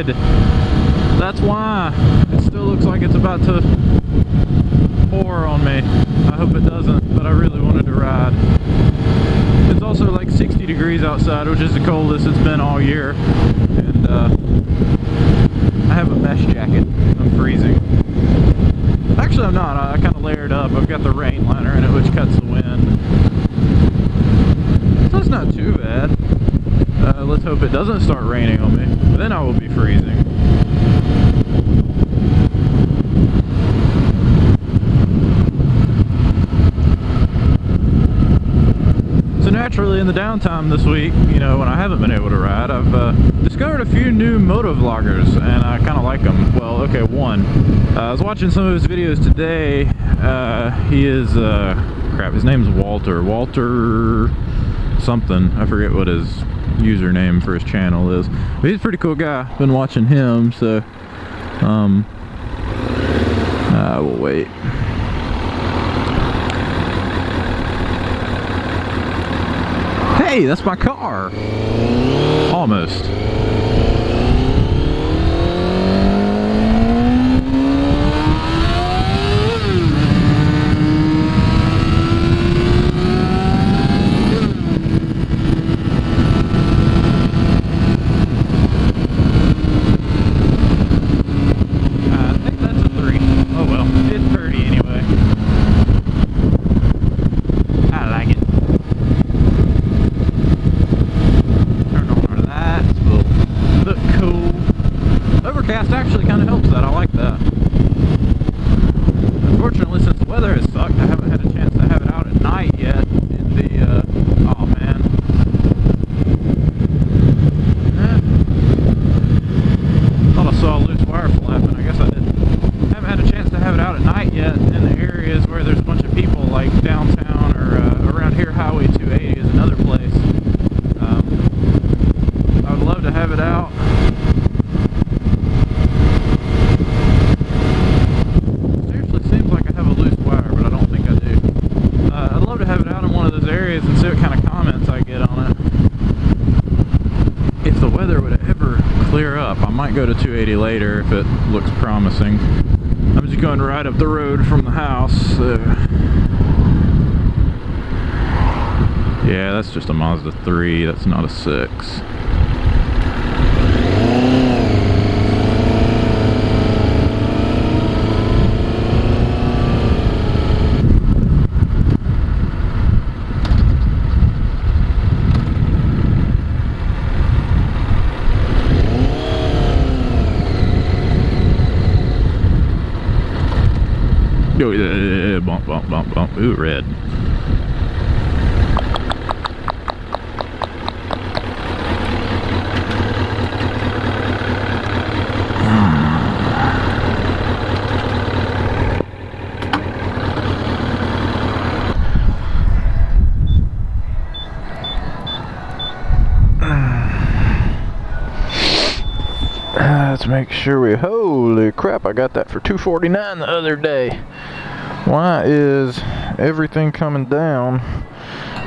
good. That's why. It still looks like it's about to pour on me. I hope it doesn't, but I really wanted to ride. It's also like 60 degrees outside, which is the coldest it's been all year. And I have a mesh jacket. I'm freezing. Actually, I'm not. I kind of layered up. I've got the rain liner in it, which cuts the wind. So it's not too bad. Let's hope it doesn't start raining on me. Then I will be freezing. So naturally, in the downtime this week, you know, when I haven't been able to ride, I've discovered a few new motovloggers, and I kind of like them. Well, okay, one. I was watching some of his videos today. He is, crap, his name's Walter. Walter something. I forget what his username for his channel is. But he's a pretty cool guy. Been watching him, so we'll wait. Hey, that's my car. Almost. Actually kind of helps that. I like that. Unfortunately, since the weather has sucked, I haven't had a chance to have it out at night yet in the, oh man. Thought I saw a loose wire flapping. I guess I didn't. Haven't had a chance to have it out at night yet in the areas where there's a bunch of people, like downtown or around here. Highway 280 is another place. I would love to have it out. And see what kind of comments I get on it. If the weather would ever clear up, I might go to 280 later if it looks promising. I'm just going right up the road from the house. Yeah, that's just a Mazda 3. That's not a 6. Bump, bump, bump, bump. Ooh, red. Let's make sure we, holy crap, I got that for $249 the other day. Why is everything coming down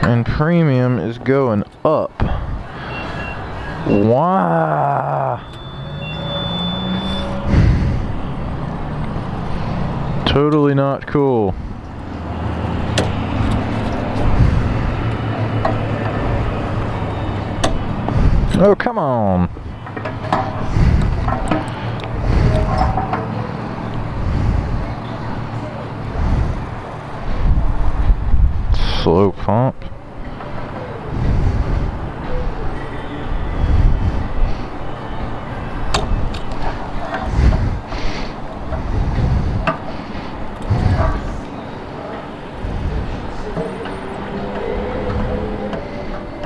and premium is going up? Why? Totally not cool. Oh, come on. Slow pump.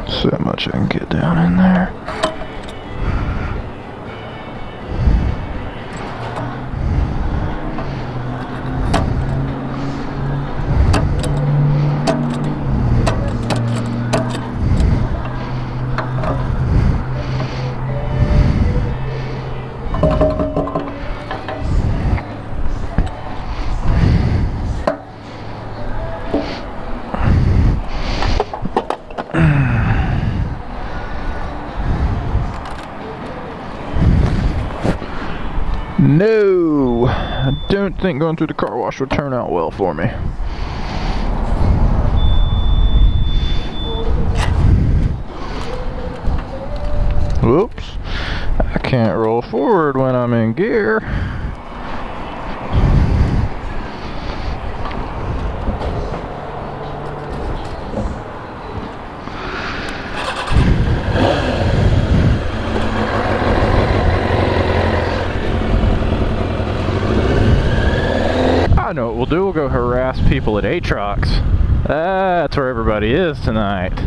So much I can get down in there. No, I don't think going through the car wash will turn out well for me. Whoops, I can't roll forward when I'm in gear. I know what we'll do, we'll go harass people at Atrox. That's where everybody is tonight.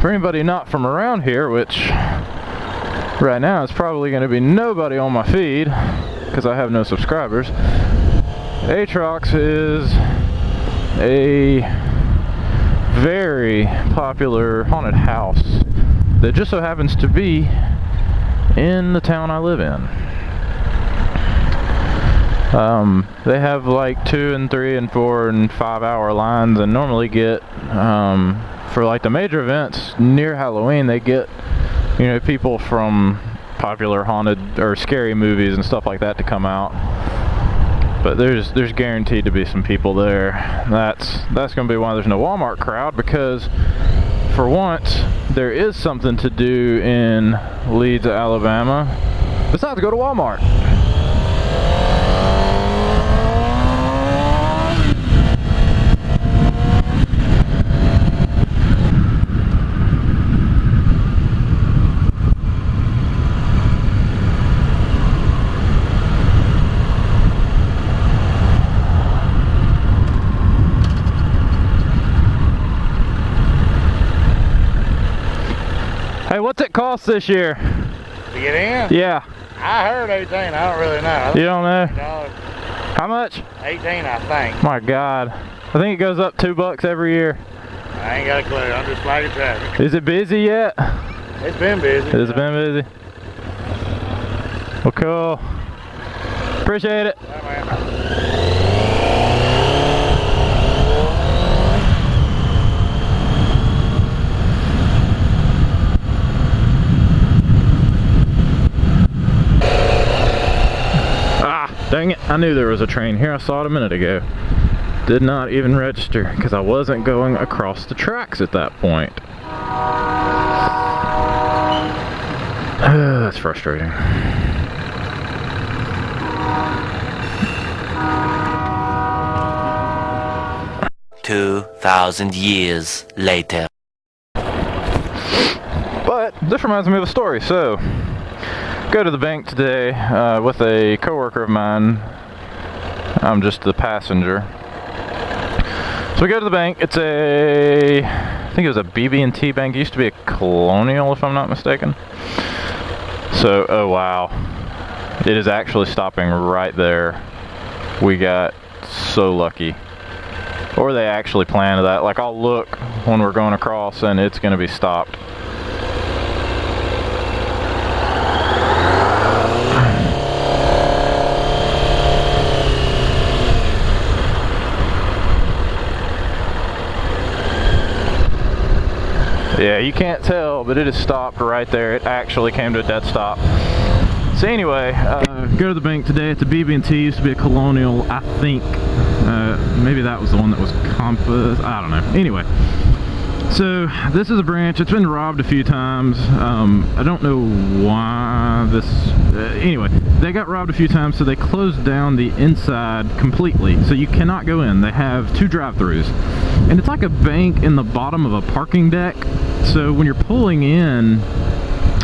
For anybody not from around here, which right now is probably going to be nobody on my feed because I have no subscribers, Atrox is a very popular haunted house that just so happens to be in the town I live in. They have like 2 and 3 and 4 and 5 hour lines, and normally get for like the major events near Halloween, they get, you know, people from popular haunted or scary movies and stuff like that to come out. But there's guaranteed to be some people there. That's going to be why there's no Walmart crowd, because for once there is something to do in Leeds, Alabama besides go to Walmart. Hey, what's it cost this year? To get in? Yeah. I heard 18. I don't really know. You don't know? $18. How much? 18, I think. My God. I think it goes up $2 every year. I ain't got a clue. I'm just flagging traffic. Is it busy yet? It's been busy. Has it been busy? Well, cool. Appreciate it. Yeah, man. Dang it, I knew there was a train here. I saw it a minute ago. Did not even register because I wasn't going across the tracks at that point. That's frustrating. "2,000 years later." But this reminds me of a story. So, go to the bank today with a coworker of mine. I'm just the passenger. So we go to the bank. It's I think it was a BB&T bank. It used to be a Colonial, if I'm not mistaken. So, oh wow, it is actually stopping right there. We got so lucky. Or they actually planned that. Like, I'll look when we're going across and it's going to be stopped. Yeah, you can't tell, but it is stopped right there. It actually came to a dead stop. So anyway, go to the bank today. It's a BB&T. Used to be a Colonial, I think. Maybe that was the one that was Compass. I don't know. Anyway, so this is a branch. It's been robbed a few times. I don't know why this... anyway, they got robbed a few times, so they closed down the inside completely. So you cannot go in. They have 2 drive-thrus. And it's like a bank in the bottom of a parking deck. So when you're pulling in,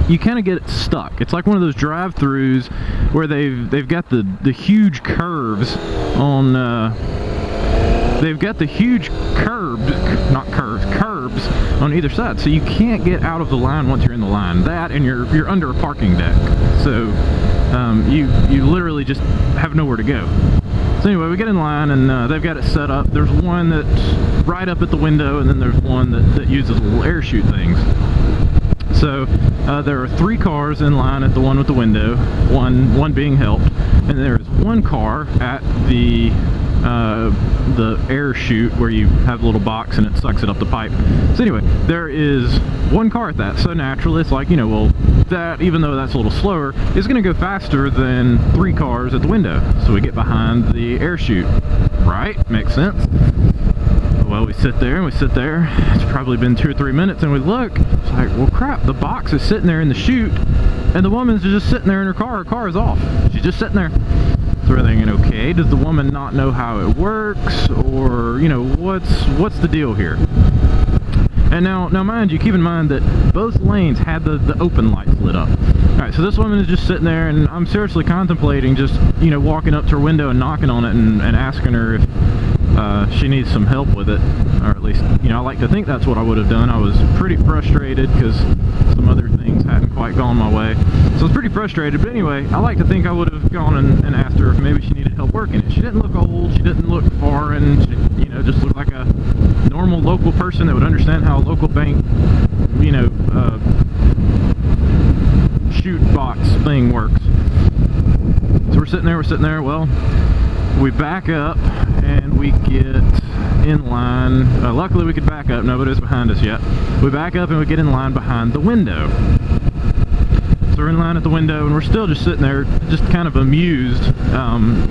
you kind of get stuck. It's like one of those drive-thrus where they've got the huge curves on they've got the huge curbs on either side, so you can't get out of the line once you're in the line. That, and you're under a parking deck, so you literally just have nowhere to go. So anyway, we get in line, and they've got it set up. There's one that's right up at the window, and then there's one that uses little air chute things. So there are 3 cars in line at the one with the window, one being helped, and there's 1 car at the the air chute where you have a little box and it sucks it up the pipe. So anyway, there is one car at that. So naturally, it's like, you know, well, that, even though that's a little slower, is going to go faster than 3 cars at the window. So we get behind the air chute. Right? Makes sense. Well, we sit there and we sit there. It's probably been 2 or 3 minutes and we look. It's like, well, crap, the box is sitting there in the chute and the woman's just sitting there in her car. Her car is off. She's just sitting there. So we're thinking, okay, does the woman not know how it works, or, you know, what's the deal here? And now mind you, keep in mind that both lanes had the open lights lit up. Alright, so this woman is just sitting there, and I'm seriously contemplating just, you know, walking up to her window and knocking on it and asking her if she needs some help with it. Or at least, you know, I like to think that's what I would have done. I was pretty frustrated because some other things hadn't quite gone my way. So I was pretty frustrated, but anyway, I like to think I would have gone and asked her if maybe she needed help working it. She didn't look old, she didn't look foreign, she, you know, just looked like a normal local person that would understand how a local bank, you know, chute box thing works. So we're sitting there, well, we back up and we get in line. Luckily we could back up, nobody's behind us yet. We back up and we get in line behind the window. So we're in line at the window and we're still just sitting there, just kind of amused.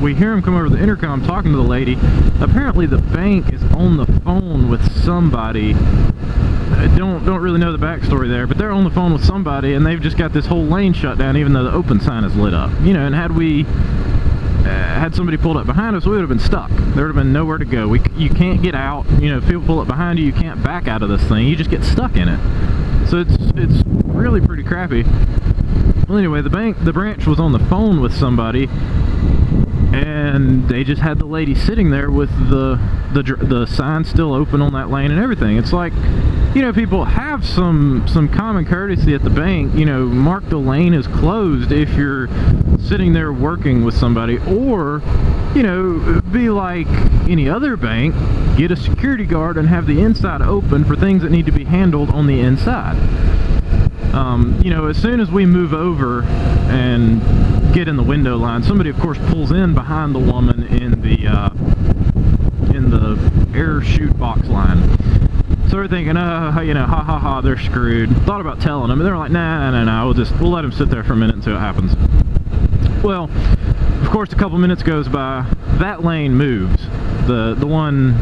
We hear him come over the intercom talking to the lady. Apparently the bank is on the phone with somebody. I don't really know the backstory there, but they're on the phone with somebody and they've just got this whole lane shut down even though the open sign is lit up. You know, and had somebody pulled up behind us, we would have been stuck. There would have been nowhere to go. You can't get out. You know, if people pull up behind you, you can't back out of this thing. You just get stuck in it. So it's really pretty crappy. Well, anyway, the branch was on the phone with somebody, and they just had the lady sitting there with the sign still open on that lane and everything. It's like, you know, people have some common courtesy at the bank. You know, mark the lane as closed if you're sitting there working with somebody, or, you know, be like any other bank, get a security guard and have the inside open for things that need to be handled on the inside. You know, as soon as we move over and get in the window line, somebody of course pulls in behind the woman in the air chute box line. So we're thinking, you know, ha ha ha, they're screwed. Thought about telling them, and they're like, nah, we'll let them sit there for a minute and see what happens. Well, of course, a couple minutes goes by, that lane moves. The one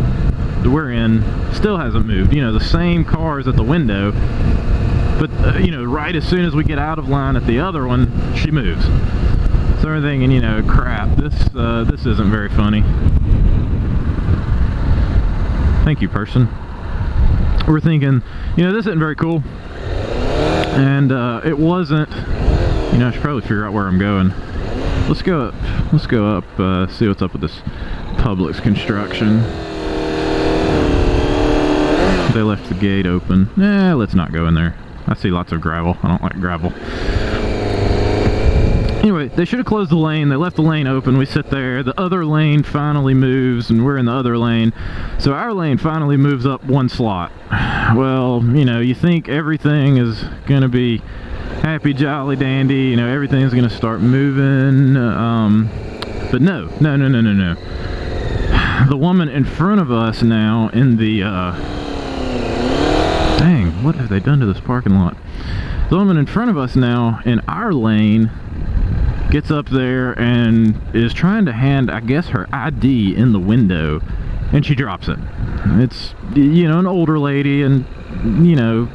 that we're in still hasn't moved. You know, the same cars at the window. But, you know, right as soon as we get out of line at the other one, she moves. So we're thinking, you know, crap, this isn't very funny. Thank you, person. We're thinking, you know, this isn't very cool. And it wasn't, you know, I should probably figure out where I'm going. Let's go up, see what's up with this Publix construction. They left the gate open. Let's not go in there. I see lots of gravel. I don't like gravel. Anyway, they should have closed the lane. They left the lane open. We sit there. The other lane finally moves, and we're in the other lane. So our lane finally moves up one slot. Well, you know, you think everything is going to be happy, jolly, dandy. You know, everything's going to start moving. But no. The woman in front of us now in the... Dang, what have they done to this parking lot? The woman in front of us now in our lane gets up there and is trying to hand, I guess, her ID in the window, and she drops it. It's, you know, an older lady, and, you know,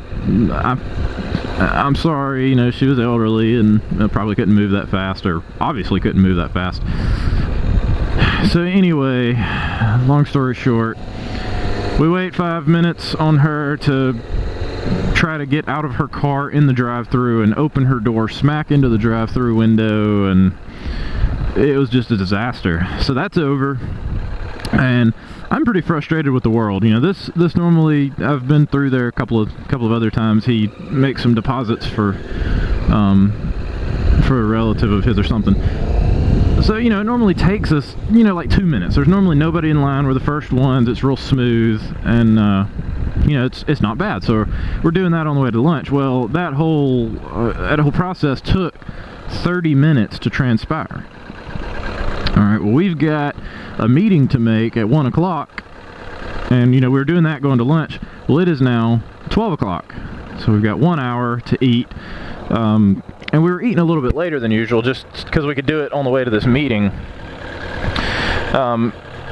I'm sorry, you know, she was elderly and probably couldn't move that fast, or obviously couldn't move that fast. So anyway, long story short, we wait 5 minutes on her to try to get out of her car in the drive-thru and open her door smack into the drive-thru window, and it was just a disaster. So that's over, and I'm pretty frustrated with the world. You know, this normally, I've been through there a couple of other times. He makes some deposits for a relative of his or something. So, you know, it normally takes us, you know, like 2 minutes. There's normally nobody in line. We're the first ones. It's real smooth, and you know, it's not bad. So we're doing that on the way to lunch. Well, that whole process took 30 minutes to transpire. Alright, well, we've got a meeting to make at 1 o'clock. And, you know, we were doing that going to lunch. Well, it is now 12 o'clock. So we've got 1 hour to eat. And we were eating a little bit later than usual just because we could do it on the way to this meeting.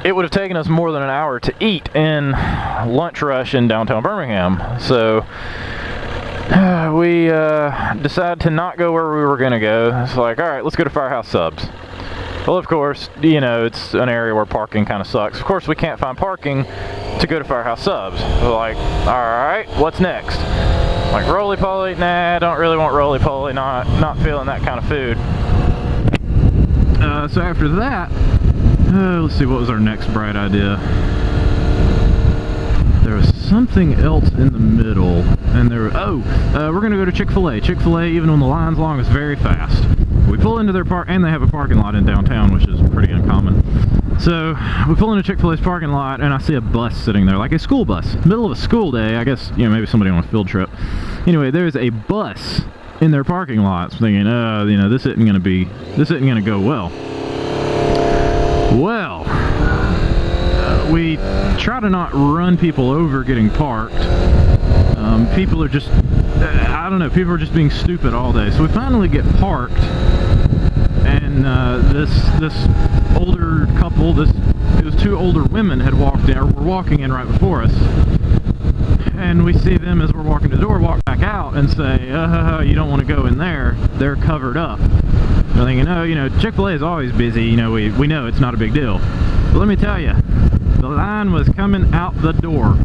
It would have taken us more than an hour to eat in lunch rush in downtown Birmingham. So we decided to not go where we were going to go. It's like, alright, let's go to Firehouse Subs. Well, of course, you know, it's an area where parking kind of sucks. Of course, we can't find parking to go to Firehouse Subs. We're like, alright, what's next? Like, roly-poly? Nah, I don't really want roly-poly. Not feeling that kind of food. So after that, let's see, what was our next bright idea? There was something else in the middle, and there. We're gonna go to Chick-fil-A. Chick-fil-A, even when the line's long, is very fast. We pull into their and they have a parking lot in downtown, which is pretty uncommon. So we pull into Chick-fil-A's parking lot, and I see a bus sitting there, like a school bus, middle of a school day. I guess, you know, maybe somebody on a field trip. Anyway, there's a bus in their parking lot. So thinking, you know, this isn't gonna go well. Well, we try to not run people over getting parked. People are just, I don't know, people are just being stupid all day. So we finally get parked, and this older couple, it was two older women had walked in, or were walking in right before us. And we see them as we're walking to the door, walk back out and say, you don't want to go in there, they're covered up. We're thinking, oh, you know, Chick-fil-A is always busy, you know, we know it's not a big deal. But let me tell you, the line was coming out the door.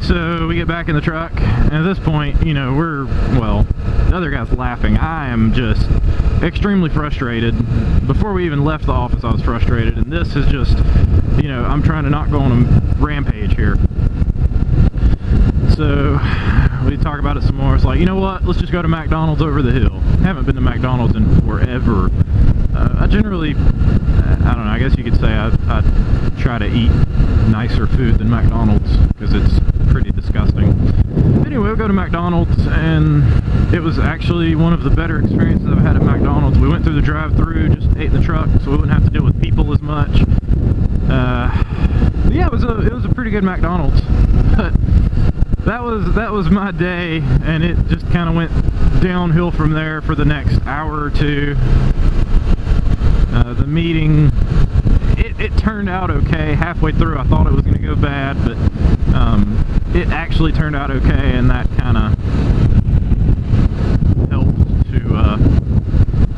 So we get back in the truck, and at this point, you know, the other guy's laughing. I am just extremely frustrated. Before we even left the office, I was frustrated, and this is just, you know, I'm trying to not go on a rampage here. So we talk about it some more. It's like, you know what, let's just go to McDonald's over the hill. Haven't been to McDonald's in forever. I generally, I don't know, I guess you could say I try to eat nicer food than McDonald's because it's pretty disgusting. Anyway, we go to McDonald's, and it was actually one of the better experiences I've had at McDonald's. We went through the drive-thru, just ate in the truck, so we wouldn't have to deal with people as much. Yeah, it was a pretty good McDonald's. But that was my day, and it just kind of went downhill from there for the next hour or two. The meeting, it turned out okay. Halfway through I thought it was going to go bad, but it actually turned out okay, and that kind of helped to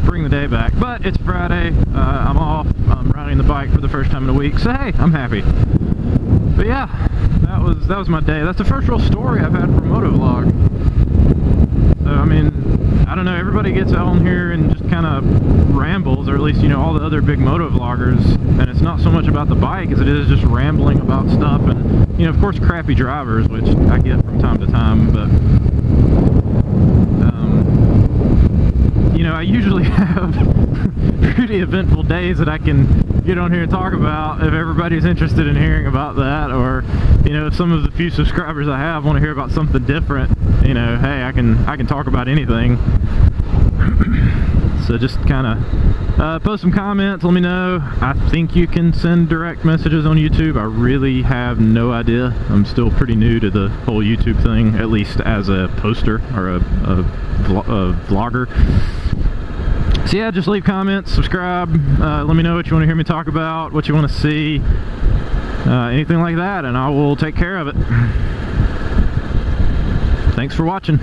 bring the day back. But it's Friday, I'm off, I'm riding the bike for the first time in a week, so hey, I'm happy. But yeah, that was my day. That's the first real story I've had for Motovlog. So I mean, I don't know, everybody gets on here and just kind of rambles, or at least, you know, all the other big motovloggers, and it's not so much about the bike as it is just rambling about stuff, and, you know, of course, crappy drivers, which I get from time to time, but, you know, I usually have pretty eventful days that I can get on here and talk about if everybody's interested in hearing about that, or, you know, if some of the few subscribers I have want to hear about something different, you know, hey, I can talk about anything. So just kind of post some comments, let me know. I think you can send direct messages on YouTube. I really have no idea. I'm still pretty new to the whole YouTube thing, at least as a poster or a vlogger. So yeah, just leave comments, subscribe, let me know what you want to hear me talk about, what you want to see, anything like that, and I will take care of it. Thanks for watching.